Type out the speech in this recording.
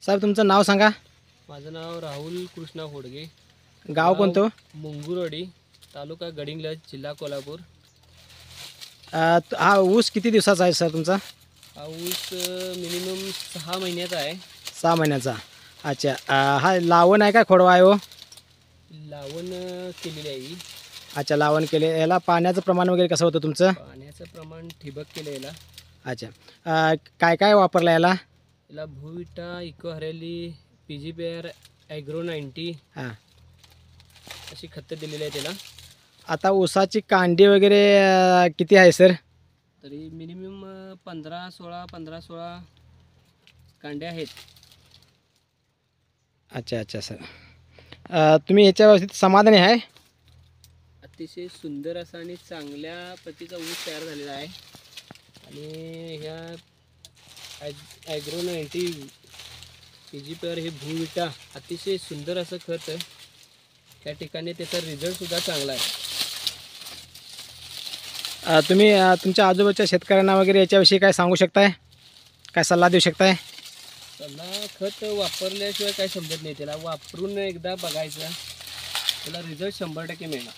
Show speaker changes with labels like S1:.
S1: साहेब तुमचं नाव सांगा.
S2: माझं नाव राहुल कृष्णा होडगे.
S1: गाव कोणतं?
S2: मुंगुरवाडी, तालुका गडिंग्लज, जिल्हा कोल्हापूर.
S1: हा ऊस किती दिवसाचा आहे सर तुमचा?
S2: हा ऊस मिनिमम 6 महिन्याचा आहे.
S1: 6 महिन्याचा. अच्छा. हा लावण आहे का खोडवा आहे हो?
S2: लावण केलेली आहे.
S1: अच्छा, लावण केले. याला पाण्याचं प्रमाण वगैरे कसं होतं तुमचं?
S2: पाण्याचं प्रमाण ठिबक केलं याला.
S1: अच्छा. काय काय वापरलं याला?
S2: याला भूविटा, इको हरेली, PGPR, ॲग्रो 90
S1: हां.
S2: अशी खतं दिलेली आहे त्याला.
S1: आता ऊसाची कांडी वगैरे किती आहे सर?
S2: तरी मिनिमम 15-16 कांड्या आहेत.
S1: अच्छा अच्छा सर. तुम्ही याच्या बाबतीत समाधानी आहे?
S2: अतिशय सुंदर असा आणि चांगल्या प्रतीचा ऊस तयार झालेला आहे. आणि ह्या ॲग्रो 90 PGPR हे भूविटा अतिशय सुंदर असं खत आहे. त्या ठिकाणी त्याचा रिझल्टसुद्धा चांगला आहे.
S1: तुम्ही तुमच्या आजूबाजूच्या शेतकऱ्यांना वगैरे याच्याविषयी काय सांगू शकताय? काय सल्ला देऊ शकताय?
S2: त्याला खत वापरल्याशिवाय काय समजत नाही. त्याला वापरून एकदा बघायचं, त्याला रिझल्ट 100% मिळणार.